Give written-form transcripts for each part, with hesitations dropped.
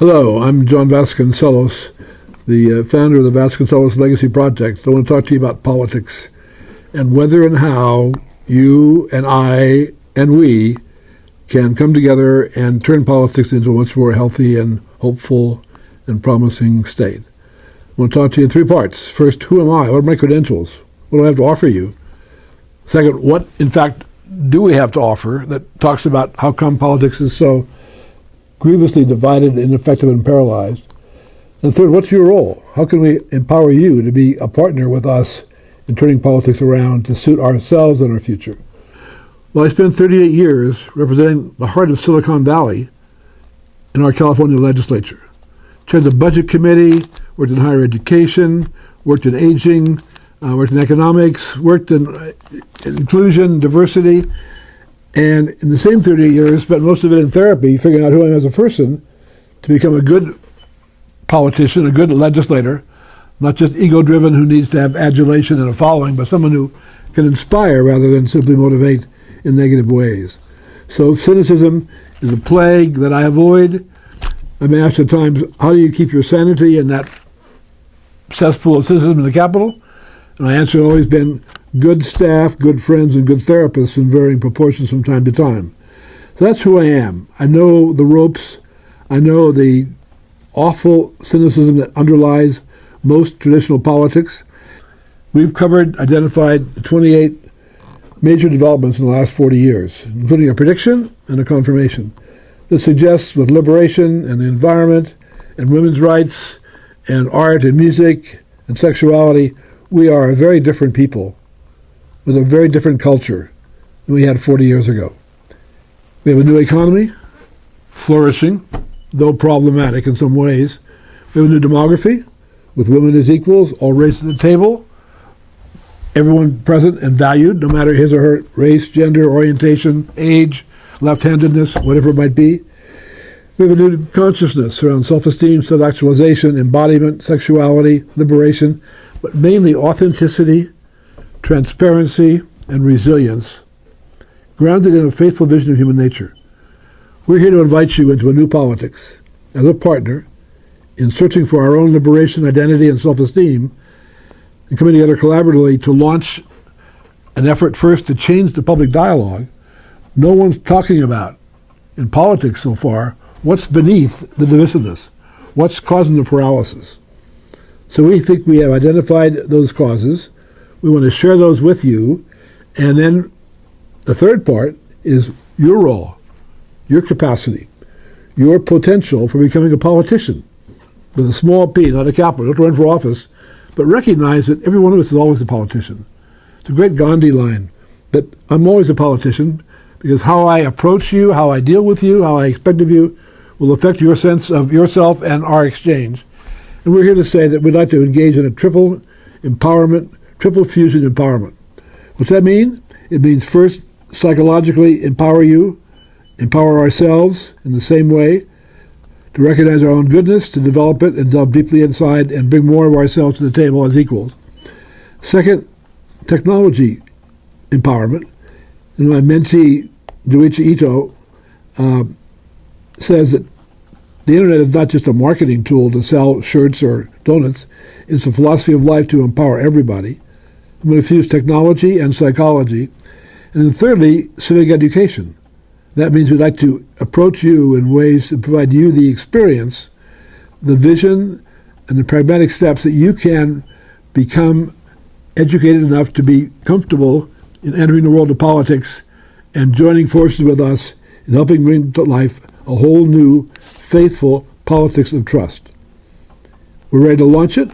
Hello, I'm John Vasconcellos, the founder of the Vasconcellos Legacy Project. I want to talk to you about politics and whether and how you and I and we can come together and turn politics into a much more healthy and hopeful and promising state. I want to talk to you in three parts. First, who am I? What are my credentials? What do I have to offer you? Second, what, in fact, do we have to offer that talks about how come politics is so grievously divided, ineffective, and paralyzed? And third, what's your role? How can we empower you to be a partner with us in turning politics around to suit ourselves and our future? Well, I spent 38 years representing the heart of Silicon Valley in our California legislature. Chaired the Budget Committee, worked in higher education, worked in aging, worked in economics, worked in inclusion, diversity, and in the same 38 years, spent most of it in therapy, figuring out who I am as a person to become a good politician, a good legislator, not just ego-driven who needs to have adulation and a following, but someone who can inspire rather than simply motivate in negative ways. So cynicism is a plague that I avoid. I'm asked at times, how do you keep your sanity in that cesspool of cynicism in the Capitol? And my answer has always been good staff, good friends, and good therapists in varying proportions from time to time. So that's who I am. I know the ropes. I know the awful cynicism that underlies most traditional politics. We've identified 28 major developments in the last 40 years, including a prediction and a confirmation. This suggests with liberation and the environment and women's rights and art and music and sexuality, we are a very different people with a very different culture than we had 40 years ago. We have a new economy, flourishing, though problematic in some ways. We have a new demography, with women as equals, all raised at the table, everyone present and valued, no matter his or her race, gender, orientation, age, left-handedness, whatever it might be. We have a new consciousness around self-esteem, self-actualization, embodiment, sexuality, liberation, but mainly authenticity, transparency, and resilience, grounded in a faithful vision of human nature. We're here to invite you into a new politics as a partner in searching for our own liberation, identity, and self-esteem, and coming together collaboratively to launch an effort first to change the public dialogue. No one's talking about, in politics so far, what's beneath the divisiveness, what's causing the paralysis. So we think we have identified those causes. We want to share those with you. And then the third part is your role, your capacity, your potential for becoming a politician with a small p, not a capital. Don't run for office, but recognize that every one of us is always a politician. It's a great Gandhi line, that I'm always a politician because how I approach you, how I deal with you, how I expect of you will affect your sense of yourself and our exchange. And we're here to say that we'd like to engage in a triple fusion empowerment. What's that mean? It means first, psychologically empower you, empower ourselves in the same way, to recognize our own goodness, to develop it and delve deeply inside and bring more of ourselves to the table as equals. Second, technology empowerment. And my mentee, Daiichi Ito, says that the internet is not just a marketing tool to sell shirts or donuts. It's a philosophy of life to empower everybody. I'm going to fuse technology and psychology. And then thirdly, civic education. That means we'd like to approach you in ways to provide you the experience, the vision, and the pragmatic steps that you can become educated enough to be comfortable in entering the world of politics and joining forces with us in helping bring to life a whole new, faithful politics of trust. We're ready to launch it.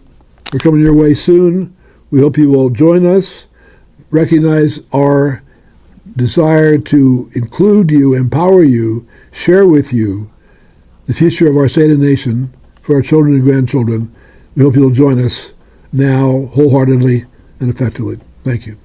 We're coming your way soon. We hope you will join us, recognize our desire to include you, empower you, share with you the future of our state and nation for our children and grandchildren. We hope you'll join us now wholeheartedly and effectively. Thank you.